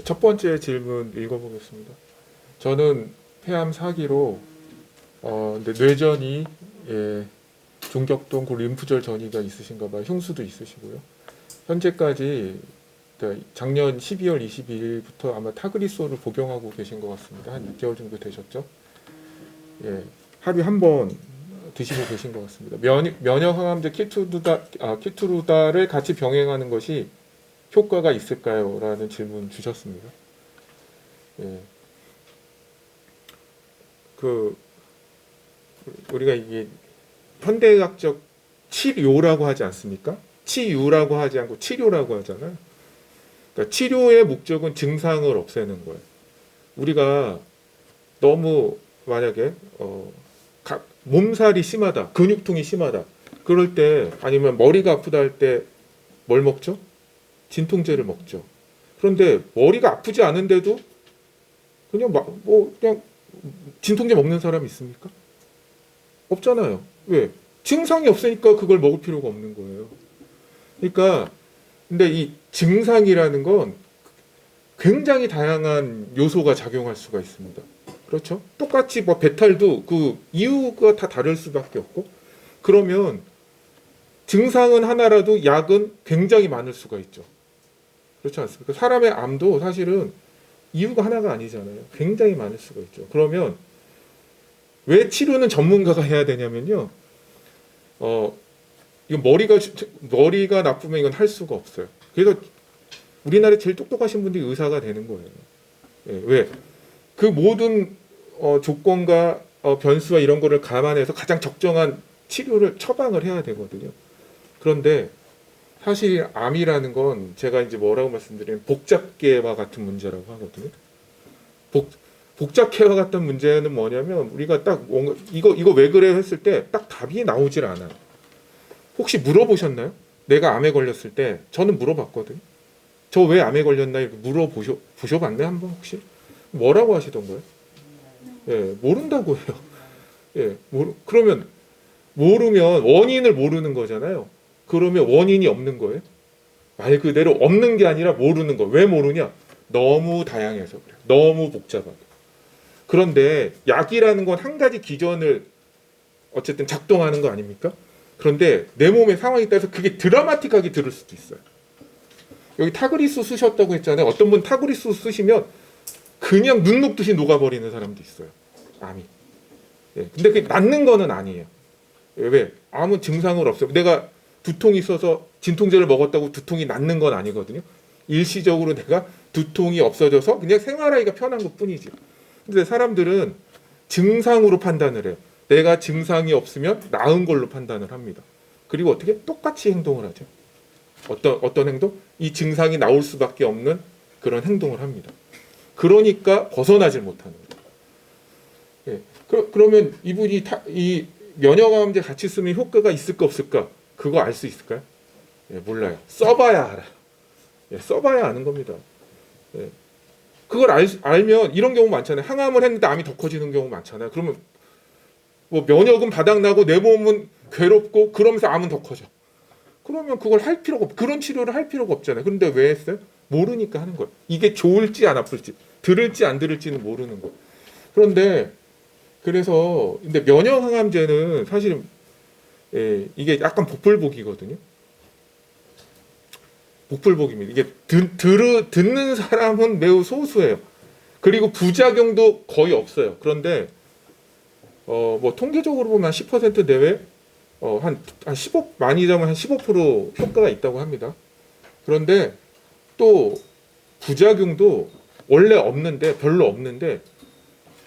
첫 번째 질문 읽어보겠습니다. 저는 폐암 4기로 근데 뇌전이 중격동 림프절 전이가 있으신가 봐요. 흉수도 있으시고요. 현재까지 그러니까 작년 12월 22일부터 아마 타그리소를 복용하고 계신 것 같습니다. 한 6개월 정도 되셨죠? 하루에 한 번 드시고 계신 것 같습니다. 면역 항암제 키투루다를 같이 병행하는 것이 효과가 있을까요? 라는 질문 주셨습니다. 우리가 이게 현대의학적 치료라고 하지 않습니까? 치유라고 하지 않고 치료라고 하잖아요. 그러니까 치료의 목적은 증상을 없애는 거예요. 우리가 너무 만약에 몸살이 심하다, 근육통이 심하다, 그럴 때 아니면 머리가 아프다 할 때 뭘 먹죠? 진통제를 먹죠. 그런데 머리가 아프지 않은데도 그냥 그냥 진통제 먹는 사람이 있습니까? 없잖아요. 왜? 증상이 없으니까 그걸 먹을 필요가 없는 거예요. 그러니까 근데 이 증상이라는 건 굉장히 다양한 요소가 작용할 수가 있습니다. 그렇죠? 똑같이 배탈도 그 이유가 다 다를 수밖에 없고, 그러면 증상은 하나라도 약은 굉장히 많을 수가 있죠. 그렇지 않습니까? 사람의 암도 사실은 이유가 하나가 아니잖아요. 굉장히 많을 수가 있죠. 그러면 왜 치료는 전문가가 해야 되냐면요. 이거 머리가 나쁘면 이건 할 수가 없어요. 그래서 우리나라에 제일 똑똑하신 분들이 의사가 되는 거예요. 왜? 그 모든 조건과 변수와 이런 거를 감안해서 가장 적정한 치료를 처방을 해야 되거든요. 그런데 사실 암이라는 건 제가 이제 뭐라고 말씀드리면 복잡계와 같은 문제라고 하거든요. 복잡계와 같은 문제는 뭐냐면 우리가 딱 뭔가 이거 왜 그래 했을 때 딱 답이 나오질 않아요. 혹시 물어보셨나요? 내가 암에 걸렸을 때 저는 물어봤거든요. 저 왜 암에 걸렸나 이렇게 물어보셔봤나요? 한번 혹시? 뭐라고 하시던가요? 모른다고 해요. 그러면 모르면 원인을 모르는 거잖아요. 그러면 원인이 없는 거예요. 말 그대로 없는 게 아니라 모르는 거. 왜 모르냐? 너무 다양해서 그래요. 너무 복잡하게. 그런데 약이라는 건 한 가지 기전을 어쨌든 작동하는 거 아닙니까? 그런데 내 몸의 상황에 따라서 그게 드라마틱하게 들을 수도 있어요. 여기 타그리수 쓰셨다고 했잖아요. 어떤 분 타그리수 쓰시면 그냥 눈 녹듯이 녹아버리는 사람도 있어요. 암이. 근데 그게 낫는 거는 아니에요. 왜? 암은 증상을 없어요. 내가 두통이 있어서 진통제를 먹었다고 두통이 낫는 건 아니거든요. 일시적으로 내가 두통이 없어져서 그냥 생활하기가 편한 것 뿐이지. 근데 사람들은 증상으로 판단을 해요. 내가 증상이 없으면 나은 걸로 판단을 합니다. 그리고 어떻게? 똑같이 행동을 하죠. 어떤 행동? 이 증상이 나올 수밖에 없는 그런 행동을 합니다. 그러니까 벗어나질 못하는 거예요. 그러면 이분이 이 면역암제 같이 쓰면 효과가 있을까 없을까? 그거 알 수 있을까요? 몰라요. 써봐야 알아요. 써봐야 아는 겁니다. 그걸 알면 이런 경우 많잖아요. 항암을 했는데 암이 더 커지는 경우 많잖아요. 그러면 면역은 바닥나고 내 몸은 괴롭고 그러면서 암은 더 커져. 그러면 그걸 할 필요가 그런 치료를 할 필요가 없잖아요. 그런데 왜 했어요? 모르니까 하는 거예요. 이게 좋을지 안 아플지, 들을지 안 들을지는 모르는 거예요. 근데 면역 항암제는 사실 이게 약간 복불복이거든요. 복불복입니다. 이게 듣는 사람은 매우 소수예요. 그리고 부작용도 거의 없어요. 그런데 통계적으로 보면 한 10% 내외, 한 15, 많이 잡으면 한 15% 효과가 있다고 합니다. 그런데 또 부작용도 원래 별로 없는데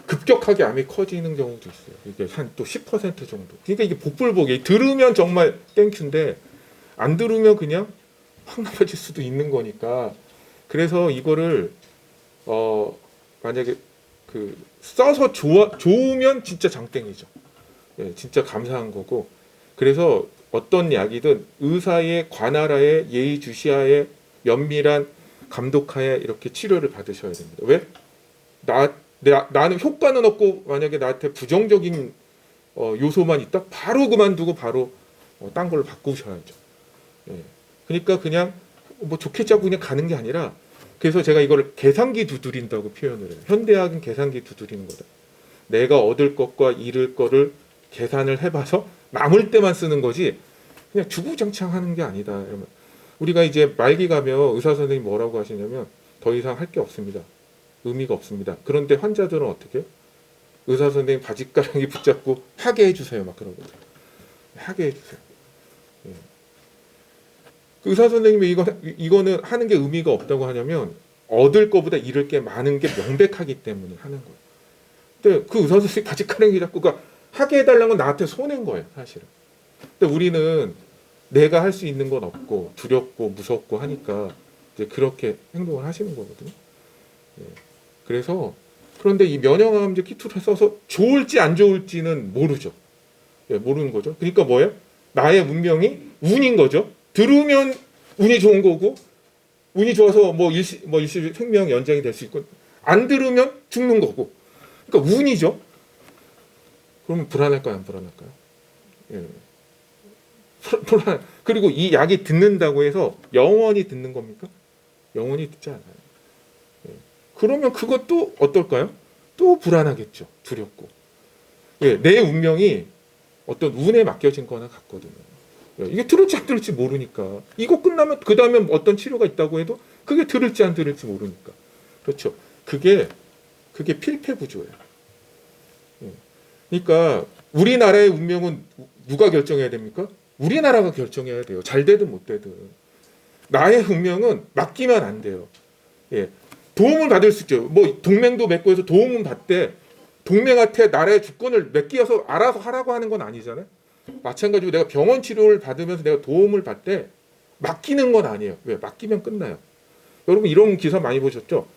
급격하게 암이 커지는 경우도 있어요. 이게 한 또 10% 정도. 그러니까 이게 복불복이에요. 들으면 정말 땡큐인데 안 들으면 그냥 확 나빠질 수도 있는 거니까. 그래서 이거를 만약에 써서 좋으면 진짜 장땡이죠. 진짜 감사한 거고. 그래서 어떤 약이든 의사의 관할하에 예의주시하에 면밀한 감독하에 이렇게 치료를 받으셔야 됩니다. 왜? 나는 효과는 없고 만약에 나한테 부정적인 요소만 있다? 바로 그만두고 바로 딴 걸로 바꾸셔야죠. 그러니까 그냥 좋게 짜고 그냥 가는 게 아니라 그래서 제가 이걸 계산기 두드린다고 표현을 해요. 현대학은 계산기 두드리는 거다. 내가 얻을 것과 잃을 거를 계산을 해봐서 남을 때만 쓰는 거지 그냥 주구장창 하는 게 아니다. 이러면 우리가 이제 말기 가면 의사 선생님 뭐라고 하시냐면 더 이상 할 게 없습니다. 의미가 없습니다. 그런데 환자들은 어떻게 해요? 의사 선생님 바짓가랑이 붙잡고 하게 해주세요. 막 그러거든요. 하게 해주세요. 예. 의사 선생님이 이거는 하는 게 의미가 없다고 하냐면 얻을 거보다 잃을 게 많은 게 명백하기 때문에 하는 거예요. 근데 그 의사 선생님 바짓가랑이 잡고 하게 해달라는 건 나한테 손해인 거예요, 사실은. 근데 우리는 내가 할 수 있는 건 없고 두렵고 무섭고 하니까 이제 그렇게 행동을 하시는 거거든요. 예. 그래서 그런데 이 면역암제 키트를 써서 좋을지 안 좋을지는 모르죠. 예, 모르는 거죠. 그러니까 뭐예요? 나의 운명이 운인 거죠. 들으면 운이 좋은 거고 운이 좋아서 일시 생명 연장이 될 수 있고 안 들으면 죽는 거고. 그러니까 운이죠. 그러면 불안할까요, 안 불안할까요? 예. 불안. 그리고 이 약이 듣는다고 해서 영원히 듣는 겁니까? 영원히 듣지 않아요. 예. 그러면 그것도 어떨까요? 또 불안하겠죠. 두렵고. 예, 내 운명이 어떤 운에 맡겨진 거나 같거든요. 예, 이게 들을지 안 들을지 모르니까. 이거 끝나면 그 다음에 어떤 치료가 있다고 해도 그게 들을지 안 들을지 모르니까. 그렇죠. 그게 필패구조예요. 예. 그러니까 우리나라의 운명은 누가 결정해야 됩니까? 우리나라가 결정해야 돼요. 잘 되든 못 되든. 나의 운명은 맡기면 안 돼요. 예. 도움을 받을 수 있죠. 동맹도 맺고 해서 도움은 받되 동맹한테 나라의 주권을 맡겨서 알아서 하라고 하는 건 아니잖아요. 마찬가지로 내가 병원 치료를 받으면서 내가 도움을 받되 맡기는 건 아니에요. 왜? 맡기면 끝나요. 여러분 이런 기사 많이 보셨죠?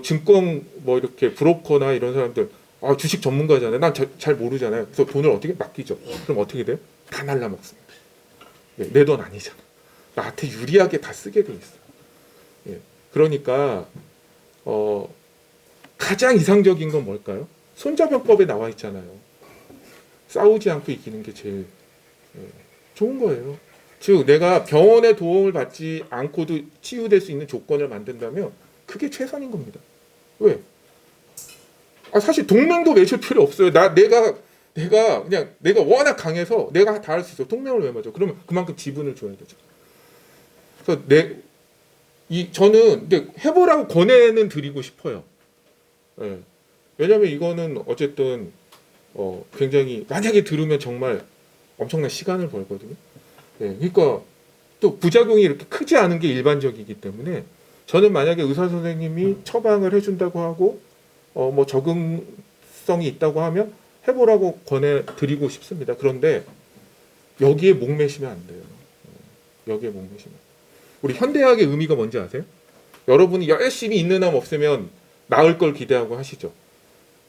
증권 이렇게 브로커나 이런 사람들 주식 전문가잖아요. 난 잘 모르잖아요. 그래서 돈을 어떻게 맡기죠? 그럼 어떻게 돼요? 다 날라먹습니다. 예, 내 돈 아니잖아. 나한테 유리하게 다 쓰게 돼 있어요. 예, 그러니까 가장 이상적인 건 뭘까요? 손자병법에 나와 있잖아요. 싸우지 않고 이기는 게 제일 좋은 거예요. 즉 내가 병원의 도움을 받지 않고도 치유될 수 있는 조건을 만든다면 그게 최선인 겁니다. 왜? 사실 동맹도 맺을 필요 없어요. 내가 워낙 강해서 내가 다 할 수 있어. 동맹을 왜 맺어? 그러면 그만큼 지분을 줘야 되죠. 그래서 저는 근데 해보라고 권해는 드리고 싶어요. 예. 왜냐하면 이거는 어쨌든 굉장히 만약에 들으면 정말 엄청난 시간을 벌거든요. 예. 그러니까 또 부작용이 이렇게 크지 않은 게 일반적이기 때문에 저는 만약에 의사 선생님이 처방을 해준다고 하고 적응성이 있다고 하면 해보라고 권해드리고 싶습니다. 그런데 여기에 목매시면 안 돼요. 여기에 목매시면. 우리 현대의학의 의미가 뭔지 아세요? 여러분이 열심히 있는 암 없애면 나을 걸 기대하고 하시죠.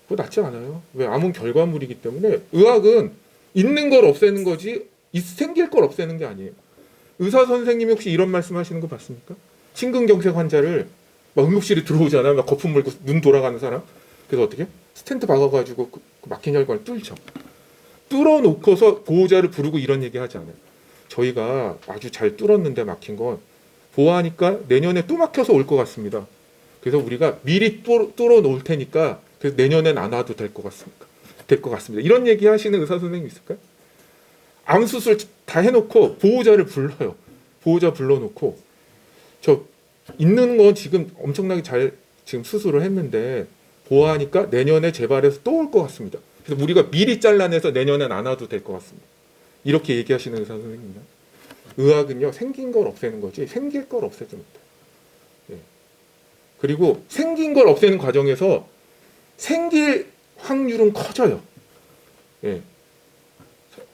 그거 낫지 않아요. 왜? 암은 결과물이기 때문에 의학은 있는 걸 없애는 거지 생길 걸 없애는 게 아니에요. 의사 선생님이 혹시 이런 말씀 하시는 거 봤습니까? 심근경색 환자를 응급실에 들어오잖아요. 막 거품 물고 눈 돌아가는 사람. 그래서 어떻게? 스텐트 박아가지고 그 막힌 혈관을 뚫죠. 뚫어놓고서 보호자를 부르고 이런 얘기 하지 않아요. 저희가 아주 잘 뚫었는데 막힌 건 보호하니까 내년에 또 막혀서 올 것 같습니다. 그래서 우리가 미리 뚫어 놓을 테니까 그래서 내년엔 안 와도 될 것 같습니다. 이런 얘기 하시는 의사 선생님 있을까요? 암 수술 다 해놓고 보호자를 불러요. 보호자 불러놓고 저 있는 건 지금 엄청나게 잘 지금 수술을 했는데 보호하니까 내년에 재발해서 또 올 것 같습니다. 그래서 우리가 미리 잘라내서 내년엔 안 와도 될 것 같습니다. 이렇게 얘기하시는 의사 선생님입니다. 의학은요 생긴 걸 없애는 거지 생길 걸 없애지 못해요. 예. 그리고 생긴 걸 없애는 과정에서 생길 확률은 커져요. 예.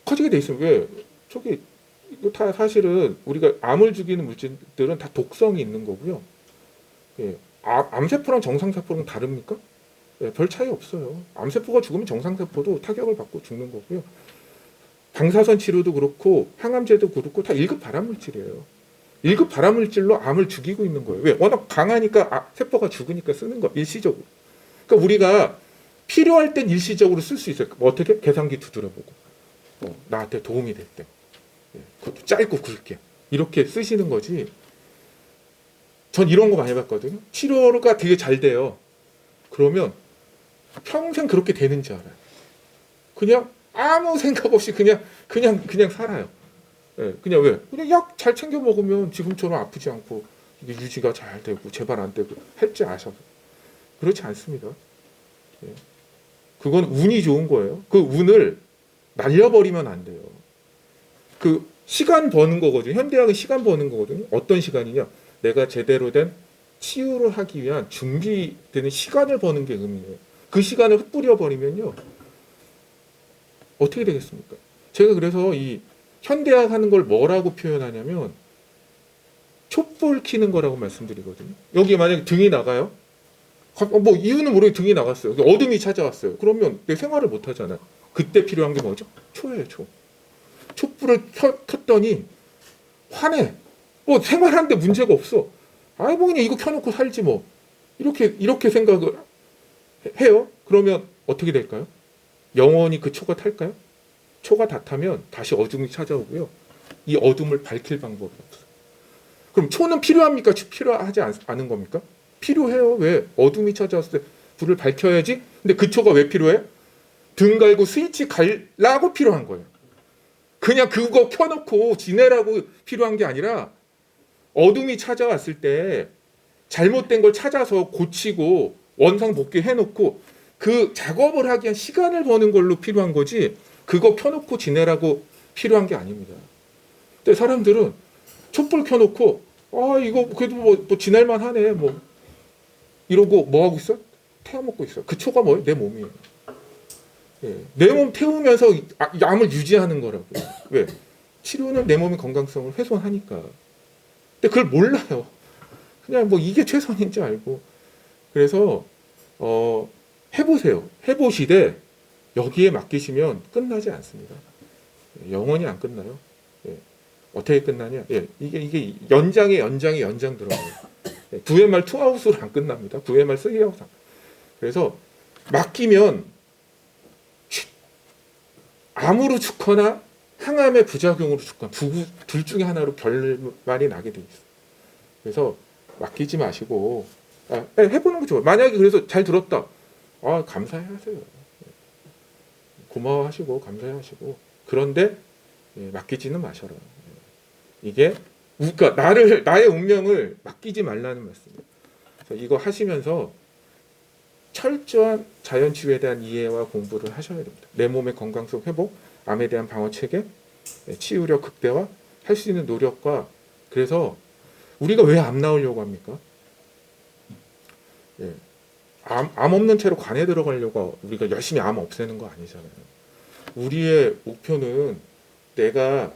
커지게 돼 있어요. 왜? 이거 다 사실은 우리가 암을 죽이는 물질들은 다 독성이 있는 거고요. 예. 암세포랑 정상세포는 다릅니까? 예, 별 차이 없어요. 암세포가 죽으면 정상세포도 타격을 받고 죽는 거고요. 방사선 치료도 그렇고 항암제도 그렇고 다 1급 발암물질이에요. 1급 발암물질로 암을 죽이고 있는 거예요. 왜? 워낙 강하니까 세포가 죽으니까 쓰는 거 일시적으로. 그러니까 우리가 필요할 땐 일시적으로 쓸 수 있어요. 어떻게? 계산기 두드려보고 나한테 도움이 될 때. 예, 그것도 짧고 굵게 이렇게 쓰시는 거지. 전 이런 거 많이 봤거든요. 치료가 되게 잘 돼요. 그러면 평생 그렇게 되는지 알아요. 그냥 아무 생각 없이 그냥 살아요. 예, 그냥 왜? 그냥 약 잘 챙겨 먹으면 지금처럼 아프지 않고 이게 유지가 잘 되고 재발 안 되고 할 줄 아셔서. 그렇지 않습니다. 예. 그건 운이 좋은 거예요. 그 운을 날려버리면 안 돼요. 그 시간 버는 거거든요. 현대학은 시간 버는 거거든요. 어떤 시간이냐? 내가 제대로 된 치유를 하기 위한 준비되는 시간을 버는 게 의미예요. 그 시간을 흩뿌려 버리면요. 어떻게 되겠습니까? 제가 그래서 이 현대학 하는 걸 뭐라고 표현하냐면 촛불 켜는 거라고 말씀드리거든요. 여기 만약에 등이 나가요. 뭐 이유는 모르게 등이 나갔어요. 어둠이 찾아왔어요. 그러면 내 생활을 못 하잖아요. 그때 필요한 게 뭐죠? 초예요, 초. 촛불을 켰더니 화내. 뭐 생활하는데 문제가 없어. 아이 뭐 그냥 이거 켜놓고 살지 뭐. 이렇게 생각을 해요. 그러면 어떻게 될까요? 영원히 그 초가 탈까요? 초가 다 타면 다시 어둠이 찾아오고요. 이 어둠을 밝힐 방법이 없어요. 그럼 초는 필요합니까? 필요하지 않은 겁니까? 필요해요. 왜? 어둠이 찾아왔을 때 불을 밝혀야지. 근데 그 초가 왜 필요해? 등 갈고 스위치 갈라고 필요한 거예요. 그냥 그거 켜놓고 지내라고 필요한 게 아니라 어둠이 찾아왔을 때 잘못된 걸 찾아서 고치고 원상복귀 해놓고 그 작업을 하기 위한 시간을 버는 걸로 필요한 거지 그거 켜놓고 지내라고 필요한 게 아닙니다. 근데 사람들은 촛불 켜놓고 이거 그래도 뭐 지낼만 하네 뭐 이러고 뭐 하고 있어? 태워 먹고 있어. 그 초가 뭐예요? 내 몸이에요. 예. 내 몸 태우면서 암을 유지하는 거라고. 왜? 치료는 내 몸의 건강성을 훼손하니까. 근데 그걸 몰라요. 그냥 뭐 이게 최선인지 알고. 그래서 해보세요. 해보시되 여기에 맡기시면 끝나지 않습니다. 영원히 안 끝나요. 예. 어떻게 끝나냐? 예. 이게 연장 들어가요. 예. VMR 2아웃으로 안 끝납니다. VMR 3아웃. 그래서 맡기면 암으로 죽거나 항암의 부작용으로 죽거나 둘 중에 하나로 결말이 나게 돼 있어요. 그래서 맡기지 마시고 해보는 거 좋아요. 만약에 그래서 잘 들었다. 감사해하세요. 고마워하시고 감사해하시고 그런데 맡기지는 마셔라. 이게 그러니까 나의 운명을 맡기지 말라는 말씀이에요. 그래서 이거 하시면서 철저한 자연치유에 대한 이해와 공부를 하셔야 됩니다. 내 몸의 건강성 회복, 암에 대한 방어 체계, 치유력 극대화, 할 수 있는 노력과 그래서 우리가 왜 암 나오려고 합니까? 예. 암 없는 채로 관에 들어가려고 우리가 열심히 암 없애는 거 아니잖아요. 우리의 목표는 내가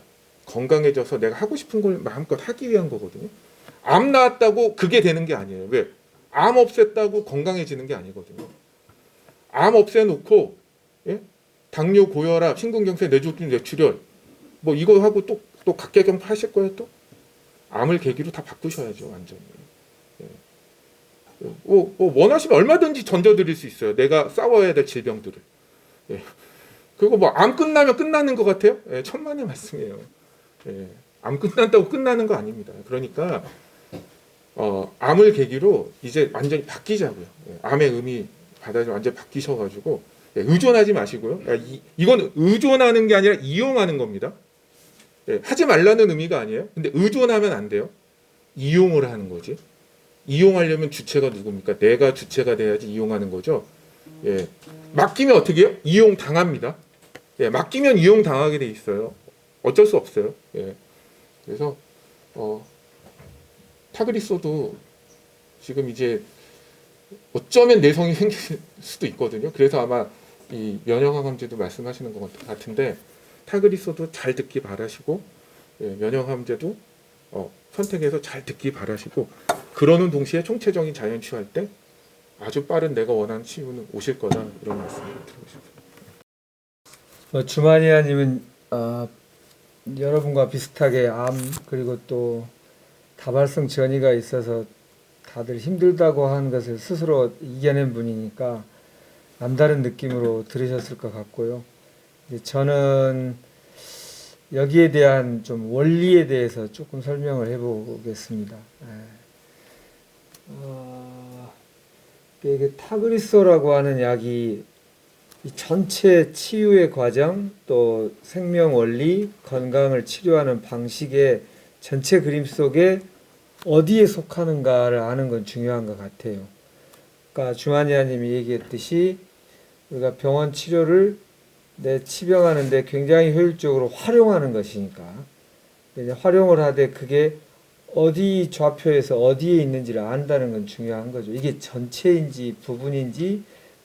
건강해져서 내가 하고 싶은 걸 마음껏 하기 위한 거거든요. 암 나왔다고 그게 되는 게 아니에요. 왜? 암 없앴다고 건강해지는 게 아니거든요. 암 없애놓고 당뇨, 고혈압, 심근경색, 뇌졸중, 뇌출혈 뭐 이거 하고 또 각계경 하실 거예요 또? 암을 계기로 다 바꾸셔야죠 완전히. 원하시면 얼마든지 던져드릴 수 있어요. 내가 싸워야 될 질병들을. 그리고 뭐 암 끝나면 끝나는 것 같아요? 천만의 말씀이에요. 암 끝난다고 끝나는 거 아닙니다. 그러니까 암을 계기로 이제 완전히 바뀌자고요. 암의 의미 받아서 완전히 바뀌셔가지고 의존하지 마시고요. 이건 의존하는 게 아니라 이용하는 겁니다. 하지 말라는 의미가 아니에요. 근데 의존하면 안 돼요. 이용을 하는 거지. 이용하려면 주체가 누굽니까? 내가 주체가 돼야지 이용하는 거죠. 맡기면 어떻게 해요? 이용 당합니다. 맡기면 이용 당하게 돼 있어요. 어쩔 수 없어요. 그래서 타그리소도 지금 이제 어쩌면 내성이 생길 수도 있거든요. 그래서 아마 이 면역항암제도 말씀하시는 것 같은데 타그리소도 잘 듣기 바라시고 면역항암제도 선택해서 잘 듣기 바라시고 그러는 동시에 총체적인 자연 치유할 때 아주 빠른 내가 원하는 치유는 오실 거다 이런 말씀을 드리고 싶습니다. 주마니아님은 여러분과 비슷하게 암 그리고 또 다발성 전이가 있어서 다들 힘들다고 하는 것을 스스로 이겨낸 분이니까 남다른 느낌으로 들으셨을 것 같고요. 저는 여기에 대한 좀 원리에 대해서 조금 설명을 해보겠습니다. 이게 타그리소라고 하는 약이 이 전체 치유의 과정, 또 생명 원리, 건강을 치료하는 방식의 전체 그림 속에 어디에 속하는가를 아는 건 중요한 것 같아요. 그러니까 주한이아님이 얘기했듯이 우리가 병원 치료를 내 치병하는데 굉장히 효율적으로 활용하는 것이니까 이제 활용을 하되 그게 어디 좌표에서 어디에 있는지를 안다는 건 중요한 거죠. 이게 전체인지 부분인지,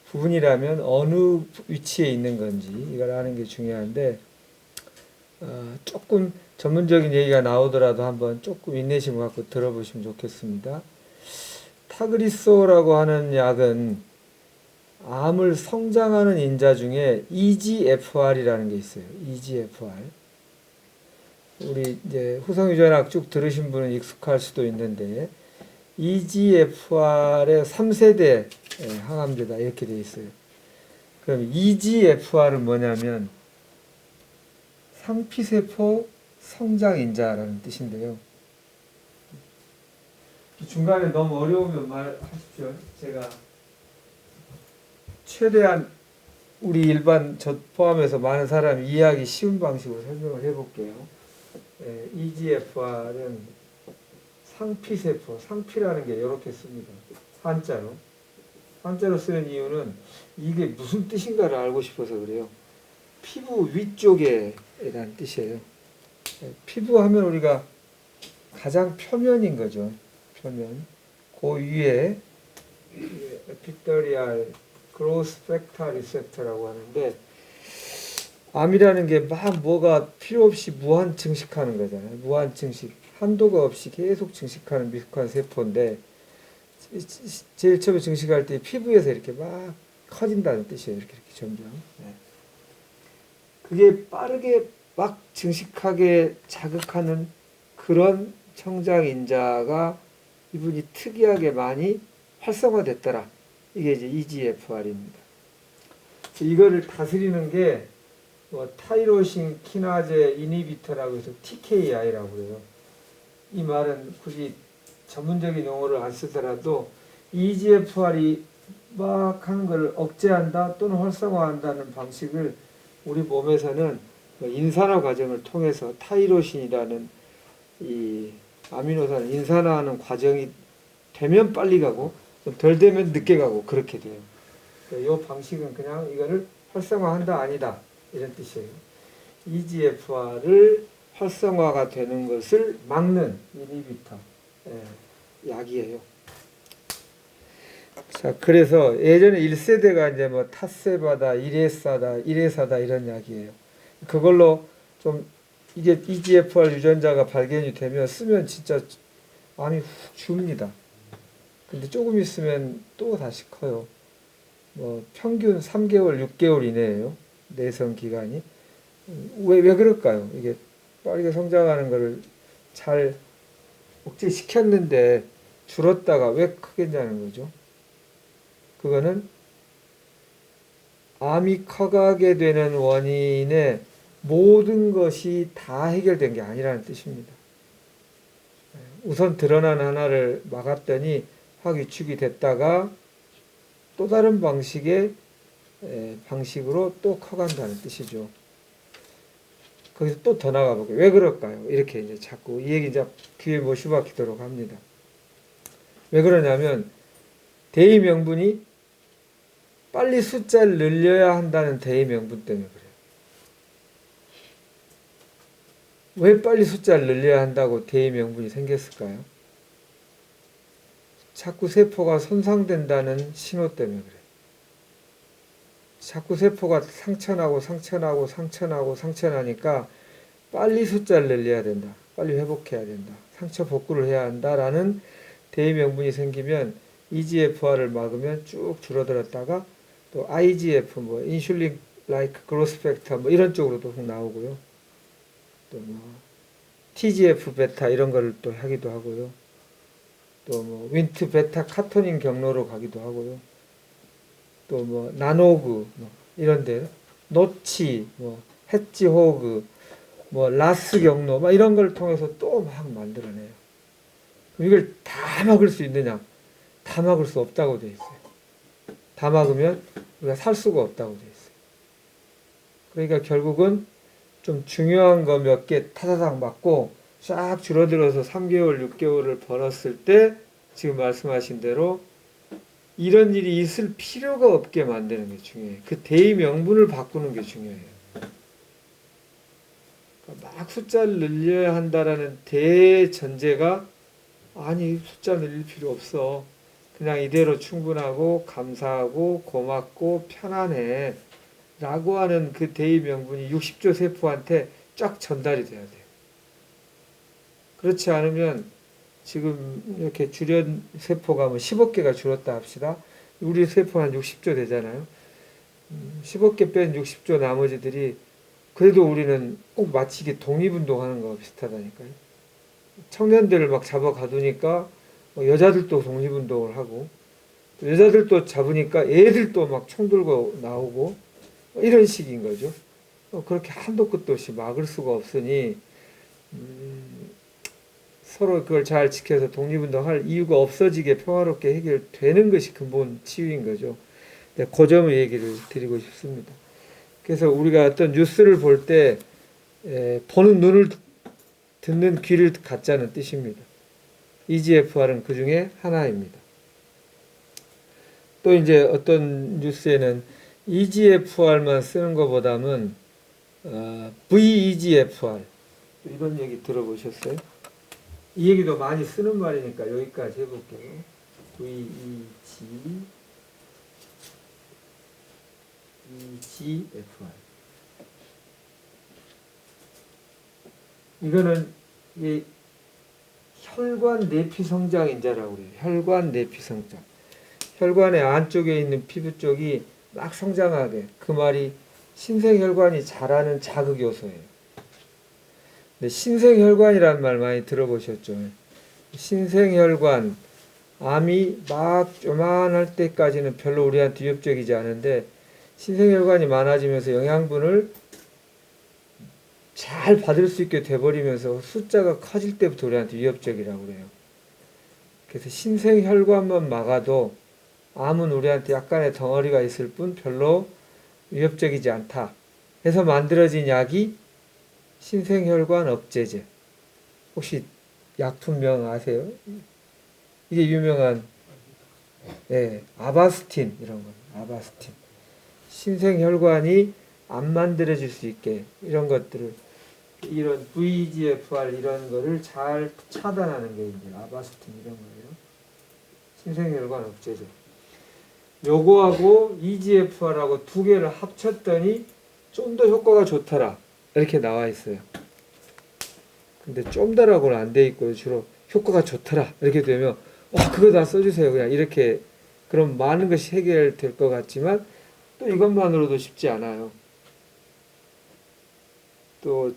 부분이라면 어느 위치에 있는 건지 이걸 아는 게 중요한데, 조금 전문적인 얘기가 나오더라도 한번 조금 인내심 갖고 들어보시면 좋겠습니다. 타그리소라고 하는 약은 암을 성장하는 인자 중에 EGFR이라는 게 있어요. EGFR. 우리 이제 후성유전학 쭉 들으신 분은 익숙할 수도 있는데 EGFR의 3세대 항암제다 이렇게 되어 있어요. 그럼 EGFR은 뭐냐면 상피세포 성장인자라는 뜻인데요. 중간에 너무 어려우면 말하십시오. 제가 최대한 우리 일반 저 포함해서 많은 사람이 이해하기 쉬운 방식으로 설명을 해볼게요. EGFR은 상피세포, 상피라는 게 이렇게 씁니다. 한자로. 한자로 쓰는 이유는 이게 무슨 뜻인가를 알고 싶어서 그래요. 피부 위쪽에 라는 뜻이에요. 피부 하면 우리가 가장 표면인 거죠. 표면. 그 위에 에피더리알 그로스 팩터 리셉터라고 하는데 암이라는 게 막 뭐가 필요 없이 무한 증식하는 거잖아요. 무한 증식. 한도가 없이 계속 증식하는 미숙한 세포인데 제일 처음에 증식할 때 피부에서 이렇게 막 커진다는 뜻이에요. 이렇게 점점. 그게 빠르게 막 증식하게 자극하는 그런 청장인자가 이분이 특이하게 많이 활성화됐더라. 이게 이제 EGFR입니다. 이거를 다스리는 게 타이로신 키나제 이니비터라고 해서 TKI라고 그래요. 이 말은 굳이 전문적인 용어를 안 쓰더라도 EGFR이 막 하는 걸 억제한다 또는 활성화한다는 방식을 우리 몸에서는 인산화 과정을 통해서 타이로신이라는 이 아미노산을 인산화하는 과정이 되면 빨리 가고 좀 덜 되면 늦게 가고 그렇게 돼요. 이 방식은 그냥 이거를 활성화한다 아니다 이런 뜻이에요. EGFR을 활성화가 되는 것을 막는 이니비터 약이에요. 자, 그래서 예전에 1세대가 이제 뭐 타세바다, 이레사다 이런 약이에요. 그걸로 좀 이게 EGFR 유전자가 발견이 되면 쓰면 진짜 암이 훅 줍니다. 근데 조금 있으면 또 다시 커요. 뭐 평균 3개월, 6개월 이내예요. 내성 기간이. 왜 그럴까요? 이게 빠르게 성장하는 거를 잘 억제시켰는데 줄었다가 왜 크겠냐는 거죠. 그거는 암이 커가게 되는 원인의 모든 것이 다 해결된 게 아니라는 뜻입니다. 우선 드러난 하나를 막았더니 확 위축이 됐다가 또 다른 방식으로 또 커간다는 뜻이죠. 거기서 또 더 나가볼게요. 왜 그럴까요? 이렇게 이제 자꾸 이 얘기 이제 귀에 못이 박히도록 합니다. 왜 그러냐면 대의 명분이 빨리 숫자를 늘려야 한다는 대의 명분 때문에 그래요. 왜 빨리 숫자를 늘려야 한다고 대의 명분이 생겼을까요? 자꾸 세포가 손상된다는 신호 때문에 그래요. 자꾸 세포가 상처나니까 빨리 숫자를 늘려야 된다. 빨리 회복해야 된다. 상처 복구를 해야 한다라는 대의 명분이 생기면 EGFR을 막으면 쭉 줄어들었다가 또 IGF, 뭐 인슐린 라이크 그로스 팩터 뭐 이런 쪽으로도 나오고요. 또 뭐 TGF 베타 이런 거를 또 하기도 하고요. 또 뭐 윈트 베타 카토닌 경로로 가기도 하고요. 또 뭐 나노그 뭐 이런 데 노치 뭐 해치 호그 뭐 라스 경로 막 이런 걸 통해서 또 막 만들어내요. 그럼 이걸 다 막을 수 있느냐? 다 막을 수 없다고 돼 있어요. 다 막으면 우리가 살 수가 없다고 돼 있어요. 그러니까 결국은 좀 중요한 거 몇 개 타다닥 맞고 쫙 줄어들어서 3개월, 6개월을 벌었을 때 지금 말씀하신 대로 이런 일이 있을 필요가 없게 만드는 게 중요해요. 그 대의 명분을 바꾸는 게 중요해요. 그러니까 막 숫자를 늘려야 한다라는 대전제가 아니 숫자 늘릴 필요 없어. 그냥 이대로 충분하고 감사하고 고맙고 편안해 라고 하는 그 대의 명분이 60조 세포한테 쫙 전달이 돼야 돼요. 그렇지 않으면 지금 이렇게 줄연 세포가 뭐 10억 개가 줄었다 합시다. 우리 세포 한 60조 되잖아요. 10억 개 뺀 60조 나머지들이 그래도 우리는 꼭 마치 독립운동하는 거와 비슷하다니까요. 청년들을 막 잡아 가두니까 여자들도 독립운동을 하고 여자들도 잡으니까 애들도 막 총 들고 나오고 이런 식인 거죠. 그렇게 한도 끝도 없이 막을 수가 없으니 서로 그걸 잘 지켜서 독립운동할 이유가 없어지게 평화롭게 해결되는 것이 근본 치유인 거죠. 그 점을 얘기를 드리고 싶습니다. 그래서 우리가 어떤 뉴스를 볼 때 보는 눈을 듣는 귀를 갖자는 뜻입니다. EGFR은 그 중에 하나입니다. 또 이제 어떤 뉴스에는 EGFR만 쓰는 것보다는 VEGFR 이런 얘기 들어보셨어요? 이 얘기도 많이 쓰는 말이니까 여기까지 해볼게요. EGFR 이거는 이 혈관 내피 성장인자라고 그래요. 혈관 내피 성장. 혈관의 안쪽에 있는 피부 쪽이 막 성장하게. 그 말이 신생혈관이 자라는 자극 요소예요. 근데 신생혈관이라는 말 많이 들어보셨죠? 신생혈관, 암이 막 요만할 때까지는 별로 우리한테 위협적이지 않은데 신생혈관이 많아지면서 영양분을 잘 받을 수 있게 돼버리면서 숫자가 커질 때부터 우리한테 위협적이라고 그래요. 그래서 신생혈관만 막아도 암은 우리한테 약간의 덩어리가 있을 뿐 별로 위협적이지 않다 해서 만들어진 약이 신생혈관 억제제. 혹시 약품명 아세요? 이게 유명한 아바스틴 이런 거. 아바스틴. 신생혈관이 안 만들어질 수 있게 이런 것들을 이런 VEGFR 이런 거를 잘 차단하는 게 이제 아바스틴 이런 거예요. 신생혈관 억제제. 요거하고 EGFR하고 두 개를 합쳤더니 좀 더 효과가 좋더라. 이렇게 나와 있어요. 근데 좀 더라고는 안 돼 있고 주로 효과가 좋더라. 이렇게 되면 그거 다 써주세요. 그냥 이렇게 그럼 많은 것이 해결될 것 같지만 또 이것만으로도 쉽지 않아요. 또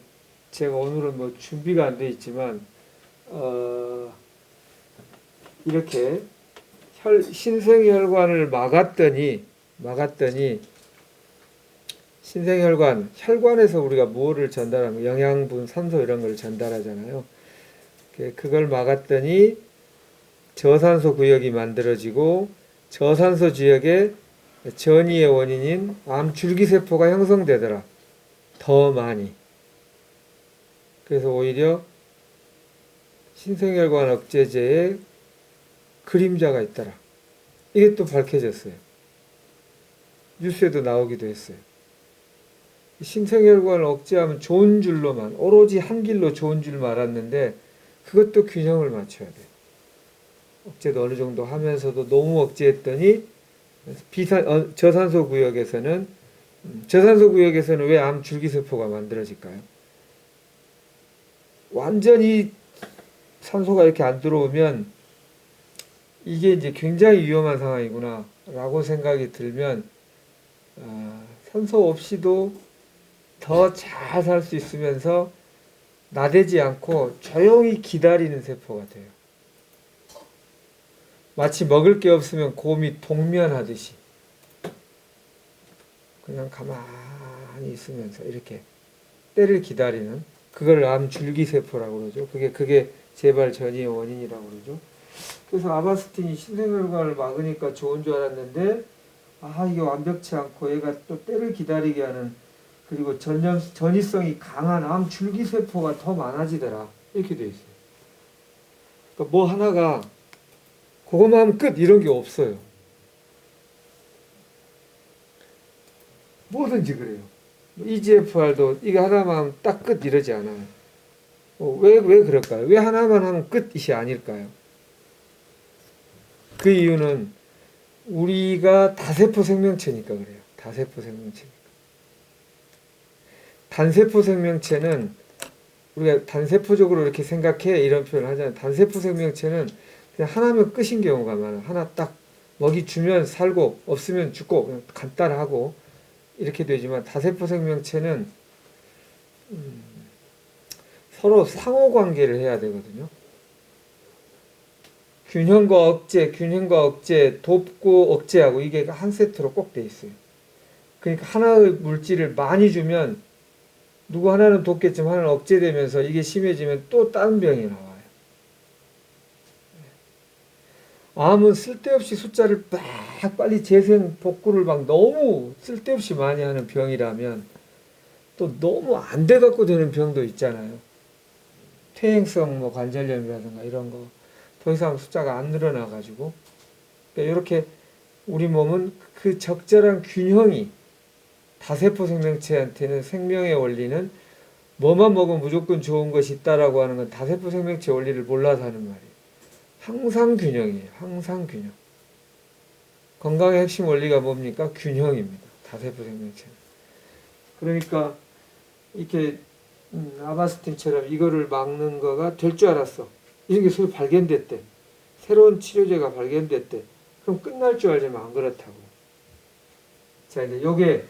제가 오늘은 뭐 준비가 안 돼 있지만 이렇게 신생혈관을 막았더니 신생혈관, 혈관에서 우리가 뭐를 전달하면 영양분, 산소 이런 걸 전달하잖아요. 그걸 막았더니 저산소 구역이 만들어지고 저산소 지역에 전이의 원인인 암 줄기세포가 형성되더라. 더 많이. 그래서 오히려 신생혈관 억제제에 그림자가 있더라. 이게 또 밝혀졌어요. 뉴스에도 나오기도 했어요. 신생혈관을 억제하면 좋은 줄로만 오로지 한 길로 좋은 줄 알았는데 그것도 균형을 맞춰야 돼요. 억제도 어느 정도 하면서도 너무 억제했더니 저산소 구역에서는 왜 암 줄기세포가 만들어질까요? 완전히 산소가 이렇게 안 들어오면 이게 이제 굉장히 위험한 상황이구나 라고 생각이 들면 산소 없이도 더 잘 살 수 있으면서 나대지 않고 조용히 기다리는 세포가 돼요. 마치 먹을 게 없으면 곰이 동면하듯이 그냥 가만히 있으면서 이렇게 때를 기다리는 그걸 암 줄기세포라고 그러죠. 그게 재발 전이의 원인이라고 그러죠. 그래서 아바스틴이 신생혈관을 막으니까 좋은 줄 알았는데 이게 완벽치 않고 얘가 또 때를 기다리게 하는, 그리고 전이성이 강한 암 줄기세포가 더 많아지더라, 이렇게 돼 있어요. 그러니까 뭐 하나가 그것만 하면 끝 이런 게 없어요. 뭐든지 그래요. EGFR도 이게 하나만 하면 딱 끝 이러지 않아요. 왜 그럴까요? 왜 하나만 하면 끝이 아닐까요? 그 이유는 우리가 다세포 생명체니까 그래요. 다세포 생명체니까. 단세포 생명체는 우리가 단세포적으로 이렇게 생각해 이런 표현을 하잖아요. 단세포 생명체는 그냥 하나면 끝인 경우가 많아요. 하나 딱 먹이 주면 살고 없으면 죽고 그냥 간단하고 이렇게 되지만 다세포 생명체는 서로 상호관계를 해야 되거든요. 균형과 억제, 돕고 억제하고 이게 한 세트로 꼭 돼 있어요. 그러니까 하나의 물질을 많이 주면 누구 하나는 돕겠지만 하나는 억제되면서 이게 심해지면 또 다른 병이 나와요. 암은 쓸데없이 숫자를 막 빨리 재생 복구를 막 너무 쓸데없이 많이 하는 병이라면 또 너무 안 돼갖고 되는 병도 있잖아요. 퇴행성 뭐 관절염이라든가 이런 거 더 이상 숫자가 안 늘어나가지고, 그러니까 이렇게 우리 몸은 그 적절한 균형이, 다세포 생명체한테는 생명의 원리는 뭐만 먹으면 무조건 좋은 것이 있다라고 하는 건 다세포 생명체 원리를 몰라서 하는 말이에요. 항상 균형이에요. 항상 균형. 건강의 핵심 원리가 뭡니까? 균형입니다. 다세포 생명체는. 그러니까 이렇게 아바스틴처럼 이거를 막는 거가 될 줄 알았어. 이런 게 새로 발견됐대. 새로운 치료제가 발견됐대. 그럼 끝날 줄 알지만 안 그렇다고. 자, 이제 요게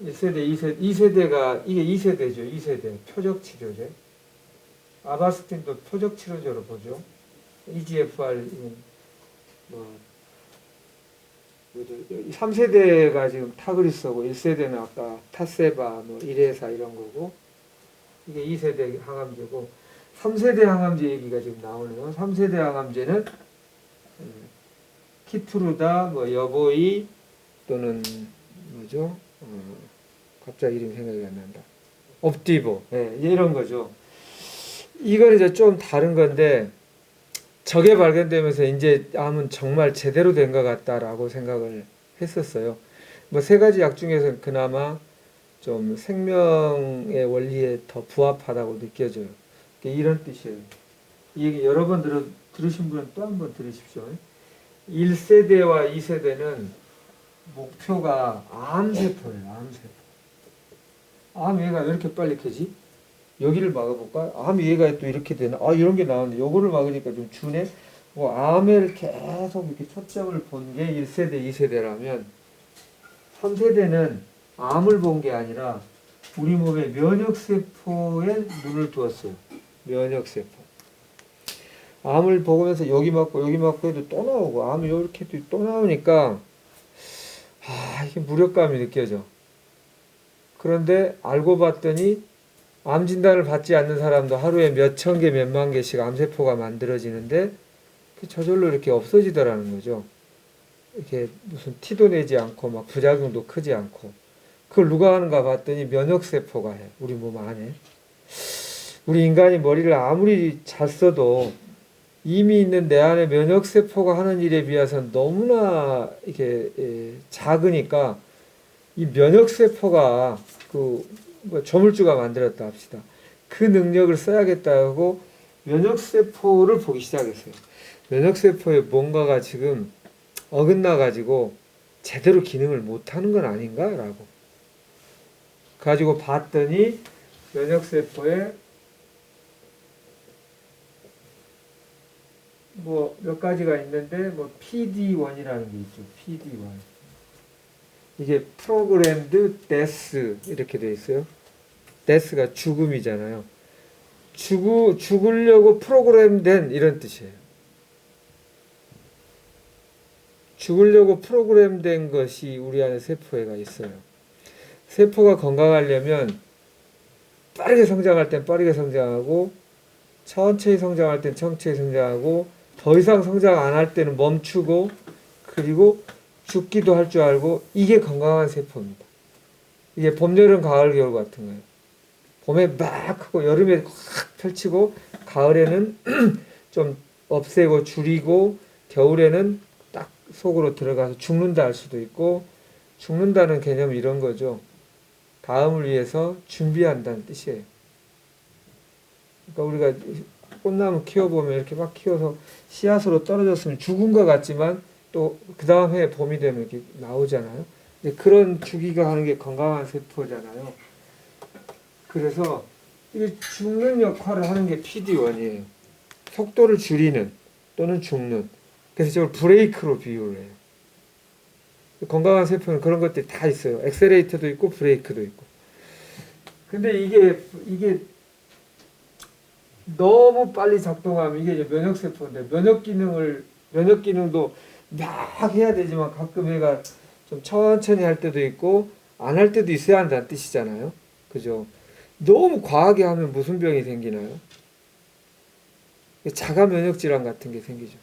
1세대, 2세대가, 이게 2세대죠. 2세대. 표적 치료제. 아바스틴도 표적 치료제로 보죠. EGFR, 3세대가 지금 타그리스고 1세대는 아까 타세바, 이레사 이런 거고, 이게 2세대 항암제고, 3세대 항암제 얘기가 지금 나오네요. 3세대 항암제는 키투르다, 여보이 또는 뭐죠? 갑자기 이름 생각이 안 난다. 옵디보, 이런 거죠. 이건 이제 좀 다른 건데 저게 발견되면서 이제 암은 정말 제대로 된 것 같다라고 생각을 했었어요. 세 가지 약 중에서 그나마 좀 생명의 원리에 더 부합하다고 느껴져요. 이런 뜻이에요. 이 얘기 여러 번 들으신 분은 또 한 번 들으십시오. 1세대와 2세대는 목표가 암세포예요. 암세포. 암얘가 왜 이렇게 빨리 캐지? 여기를 막아볼까? 암얘가 또 이렇게 되나? 이런 게 나오는데 요거를 막으니까 좀 주네? 암을 계속 이렇게 초점을 본 게 1세대, 2세대라면 3세대는 암을 본 게 아니라 우리 몸의 면역세포에 눈을 두었어요. 면역세포. 암을 보면서 여기 맞고 해도 또 나오고, 암이 이렇게 또 나오니까, 이게 무력감이 느껴져. 그런데 알고 봤더니, 암 진단을 받지 않는 사람도 하루에 몇천 개, 몇만 개씩 암세포가 만들어지는데, 저절로 이렇게 없어지더라는 거죠. 이렇게 무슨 티도 내지 않고, 막 부작용도 크지 않고. 그걸 누가 하는가 봤더니 면역세포가 해. 우리 몸 안에. 우리 인간이 머리를 아무리 잘 써도 이미 있는 내 안에 면역세포가 하는 일에 비해서는 너무나 이렇게 작으니까 이 면역세포가 조물주가 만들었다 합시다. 그 능력을 써야겠다고 면역세포를 보기 시작했어요. 면역세포에 뭔가가 지금 어긋나가지고 제대로 기능을 못하는 건 아닌가라고. 가지고 봤더니 면역세포에 몇 가지가 있는데 PD1이라는 게 있죠. PD1. 이게 프로그램드 데스 이렇게 돼 있어요. 데스가 죽음이잖아요. 죽으려고 프로그램된 이런 뜻이에요. 죽으려고 프로그램된 것이 우리 안에 세포에가 있어요. 세포가 건강하려면 빠르게 성장할 땐 빠르게 성장하고 천천히 성장할 땐 천천히 성장하고 더 이상 성장 안 할 때는 멈추고 그리고 죽기도 할 줄 알고 이게 건강한 세포입니다. 이게 봄, 여름, 가을, 겨울 같은 거예요. 봄에 막 하고 여름에 확 펼치고 가을에는 좀 없애고 줄이고 겨울에는 딱 속으로 들어가서 죽는다 할 수도 있고 죽는다는 개념이 이런 거죠. 다음을 위해서 준비한다는 뜻이에요. 그러니까 우리가 꽃나무 키워보면 이렇게 막 키워서 씨앗으로 떨어졌으면 죽은 것 같지만 또 그 다음 해에 봄이 되면 이렇게 나오잖아요. 그런 주기가 하는 게 건강한 세포잖아요. 그래서 이게 죽는 역할을 하는 게 PD-1이에요. 속도를 줄이는 또는 죽는. 그래서 저걸 브레이크로 비유를 해요. 건강한 세포는 그런 것들이 다 있어요. 엑셀레이터도 있고 브레이크도 있고. 근데 이게 너무 빨리 작동하면 이게 이제 면역 세포인데 면역 기능도 막 해야 되지만 가끔 얘가 좀 천천히 할 때도 있고 안 할 때도 있어야 한다는 뜻이잖아요. 그죠? 너무 과하게 하면 무슨 병이 생기나요? 자가 면역 질환 같은 게 생기죠.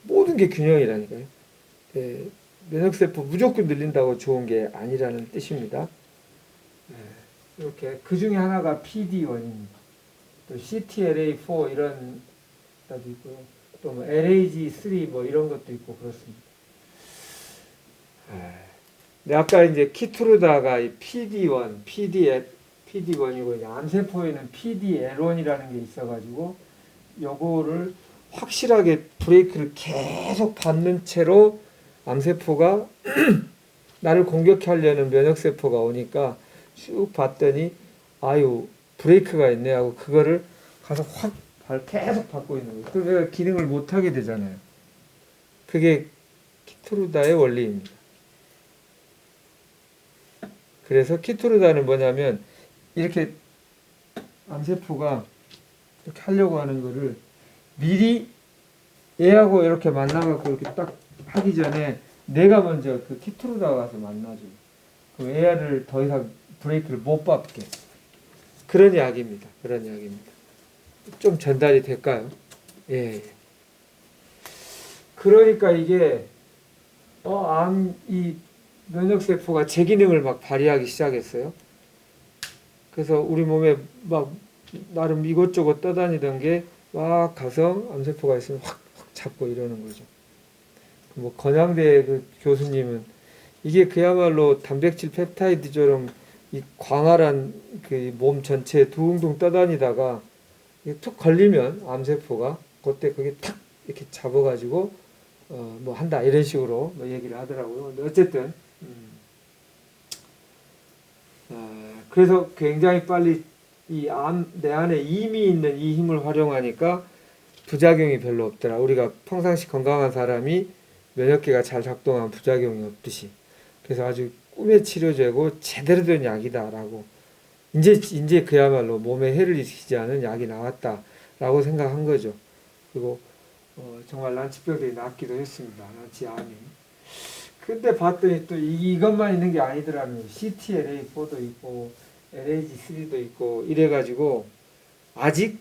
모든 게 균형이라니까요. 네, 면역세포 무조건 늘린다고 좋은 게 아니라는 뜻입니다. 네, 이렇게 그 중에 하나가 PD-1입니다. 또 CTLA4 이런 것도 있고요. 또 뭐 LAG3 뭐 이런 것도 있고 그렇습니다. 네, 아까 이제 키투르다가 이 PD-1, PD-1이고 암세포에는 PD-L1이라는 게 있어가지고 요거를 확실하게 브레이크를 계속 밟는 채로 암세포가 나를 공격하려는 면역세포가 오니까 쭉 봤더니 아유 브레이크가 있네 하고 그거를 가서 확 계속 밟고 있는 거예요. 그래서 기능을 못하게 되잖아요. 그게 키투르다의 원리입니다. 그래서 키투르다는 뭐냐면 이렇게 암세포가 이렇게 하려고 하는 거를 미리 얘하고 이렇게 만나갖고 이렇게 딱 하기 전에 내가 먼저 그 키투르다 가서 만나줘. 그럼 얘를 더 이상 브레이크를 못 밟게. 그런 이야기입니다. 그런 이야기입니다. 좀 전달이 될까요? 예. 그러니까 이게 이 면역세포가 제 기능을 막 발휘하기 시작했어요. 그래서 우리 몸에 막 나름 이것저것 떠다니던 게 막 가서 암세포가 있으면 확 잡고 이러는 거죠. 뭐 건양대 그 교수님은 이게 그야말로 단백질 펩타이드처럼 이 광활한 그 몸 전체에 둥둥 떠다니다가 툭 걸리면 암세포가 그때 그게 탁 이렇게 잡아가지고 뭐 한다 이런 식으로 뭐 얘기를 하더라고요. 근데 어쨌든 그래서 굉장히 빨리 내 안에 이미 있는 이 힘을 활용하니까 부작용이 별로 없더라. 우리가 평상시 건강한 사람이 면역계가 잘 작동하면 부작용이 없듯이. 그래서 아주 꿈의 치료제고 제대로 된 약이다라고. 이제 그야말로 몸에 해를 일으키지 않은 약이 나왔다라고 생각한 거죠. 그리고 정말 난치병들이 낫기도 했습니다. 난치암이. 근데 봤더니 또 이것만 있는 게 아니더라고요. CTLA4도 있고 LAG3도 있고 이래가지고 아직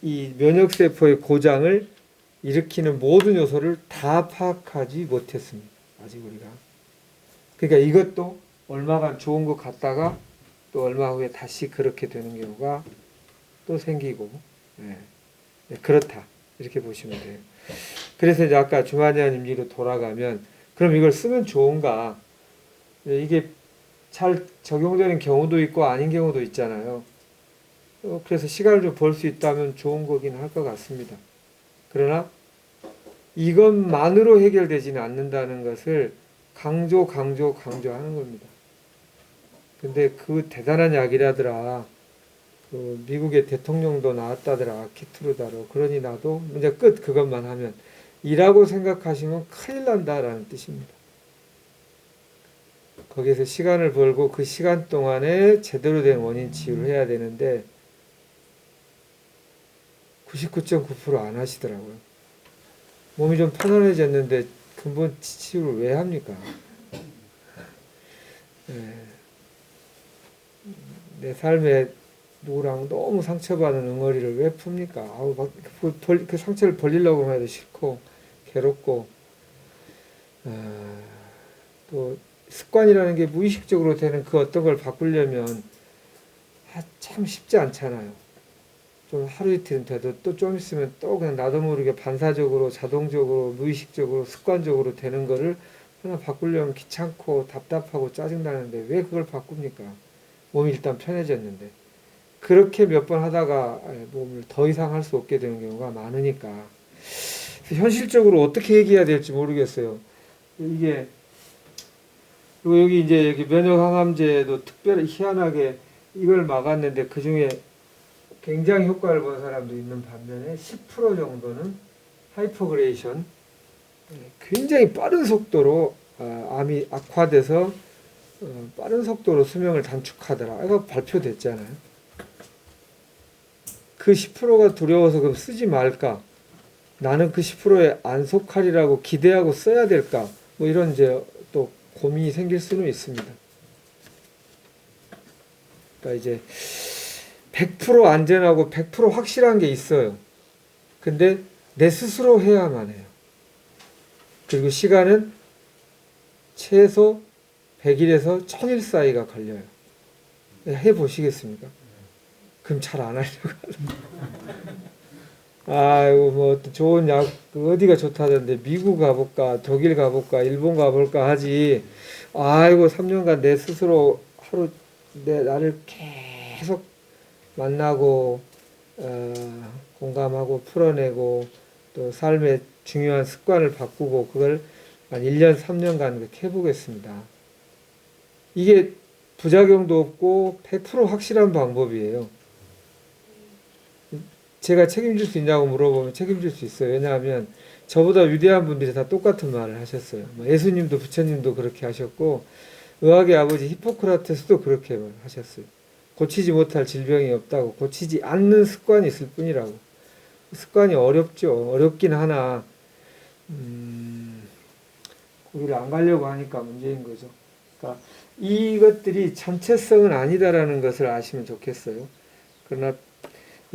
이 면역세포의 고장을 일으키는 모든 요소를 다 파악하지 못했습니다. 아직 우리가. 그러니까 이것도 얼마간 좋은 것 같다가 또 얼마 후에 다시 그렇게 되는 경우가 또 생기고 그렇다 이렇게 보시면 돼요. 그래서 이제 아까 주마니안 임기로 돌아가면 그럼 이걸 쓰면 좋은가? 이게 잘 적용되는 경우도 있고 아닌 경우도 있잖아요. 그래서 시간을 좀 벌 수 있다면 좋은 거긴 할 것 같습니다. 그러나 이것만으로 해결되지는 않는다는 것을 강조하는 겁니다. 근데 그 대단한 약이라더라. 그 미국의 대통령도 나왔다더라. 키투르다로. 그러니 나도 이제 끝 그것만 하면 이라고 생각하시면 큰일 난다라는 뜻입니다. 거기에서 시간을 벌고 그 시간 동안에 제대로 된 원인 치유를 해야 되는데 99.9% 안 하시더라고요. 몸이 좀 편안해졌는데 근본 치유를 왜 합니까? 내 삶에 노랑 너무 상처받은 응어리를 왜 풉니까? 아우 막 그 상처를 벌리려고 해도 싫고 괴롭고 또 습관이라는 게 무의식적으로 되는 그 어떤 걸 바꾸려면 참 쉽지 않잖아요. 좀 하루 이틀은 돼도 또 좀 있으면 또 그냥 나도 모르게 반사적으로 자동적으로 무의식적으로 습관적으로 되는 거를 하나 바꾸려면 귀찮고 답답하고 짜증나는데 왜 그걸 바꿉니까? 몸이 일단 편해졌는데 그렇게 몇 번 하다가 몸을 더 이상 할 수 없게 되는 경우가 많으니까 현실적으로 어떻게 얘기해야 될지 모르겠어요. 이게 그리고 여기 이제 여기 면역 항암제도 특별히 희한하게 이걸 막았는데 그 중에 굉장히 효과를 본 사람도 있는 반면에 10% 정도는 하이퍼그레이션 굉장히 빠른 속도로 암이 악화돼서 빠른 속도로 수명을 단축하더라. 이거 발표됐잖아요. 그 10%가 두려워서 그럼 쓰지 말까? 나는 그 10%에 안 속하리라고 기대하고 써야 될까? 뭐 이런 이제 또 고민이 생길 수는 있습니다. 그러니까 이제 100% 안전하고 100% 확실한 게 있어요. 근데 내 스스로 해야만 해요. 그리고 시간은 최소 100일에서 1000일 사이가 걸려요. 해보시겠습니까? 그럼 잘 안 하려고 아이고 뭐 좋은 약 어디가 좋다던데 미국 가볼까 독일 가볼까 일본 가볼까 하지. 아이고 3년간 내 스스로 하루 나를 계속 만나고 공감하고 풀어내고 또 삶의 중요한 습관을 바꾸고 그걸 한 1년 3년간 그렇게 해보겠습니다. 이게 부작용도 없고 100% 확실한 방법이에요. 제가 책임질 수 있냐고 물어보면 책임질 수 있어요. 왜냐하면 저보다 위대한 분들이 다 똑같은 말을 하셨어요. 예수님도 부처님도 그렇게 하셨고 의학의 아버지 히포크라테스도 그렇게 하셨어요. 고치지 못할 질병이 없다고. 고치지 않는 습관이 있을 뿐이라고. 습관이 어렵죠. 어렵긴 하나 거기를 안 가려고 하니까 문제인 거죠. 그러니까 이것들이 전체성은 아니다라는 것을 아시면 좋겠어요. 그러나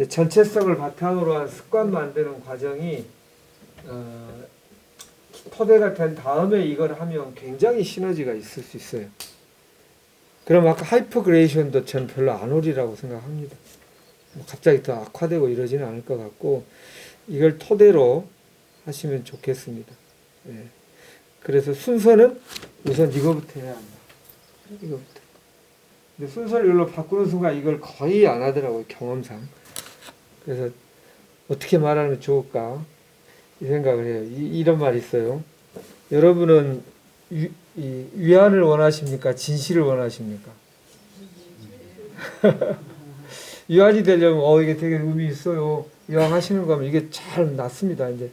전체성을 바탕으로 한 습관 만드는 과정이 토대가 된 다음에 이걸 하면 굉장히 시너지가 있을 수 있어요. 그럼 아까 하이퍼그레이션도 전 별로 안 오리라고 생각합니다. 갑자기 더 악화되고 이러지는 않을 것 같고 이걸 토대로 하시면 좋겠습니다. 예. 그래서 순서는 우선 이거부터 해야 한다. 이거부터. 근데 순서를 이걸로 바꾸는 순간 이걸 거의 안 하더라고요, 경험상. 그래서 어떻게 말하면 좋을까 이 생각을 해요. 이런 말이 있어요. 여러분은 위안을 원하십니까? 진실을 원하십니까? 위안이 되려면 이게 되게 의미 있어요. 위안하시는 거면 이게 잘 낫습니다. 이제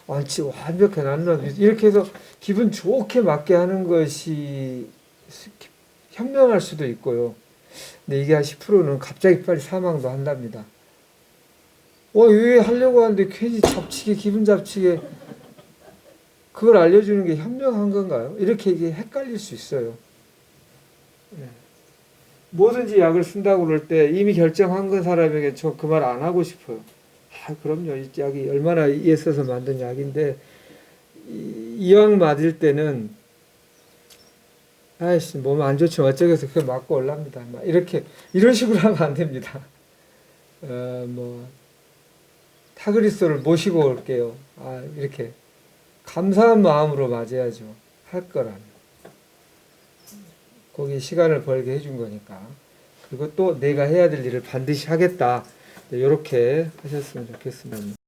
완벽해 낫는 이렇게 해서 기분 좋게 맞게 하는 것이 현명할 수도 있고요. 근데 이게 한 10%는 갑자기 빨리 사망도 한답니다. 왜 하려고 하는데 괜히 잡치게 기분 잡치게 그걸 알려주는 게 현명한 건가요? 이렇게 이게 헷갈릴 수 있어요. 네. 뭐든지 약을 쓴다고 그럴 때 이미 결정한 건 사람에게 저 그 말 안 하고 싶어요. 그럼요. 이 약이 얼마나 애써서 만든 약인데 이 약 맞을 때는 아이씨 몸 안 좋지만 어쩌겠어 그걸 맞고 올랍니다. 이렇게 이런 식으로 하면 안 됩니다. 타그리스를 모시고 올게요. 이렇게 감사한 마음으로 맞아야죠. 할 거라면. 거기에 시간을 벌게 해준 거니까. 그리고 또 내가 해야 될 일을 반드시 하겠다. 이렇게 하셨으면 좋겠습니다.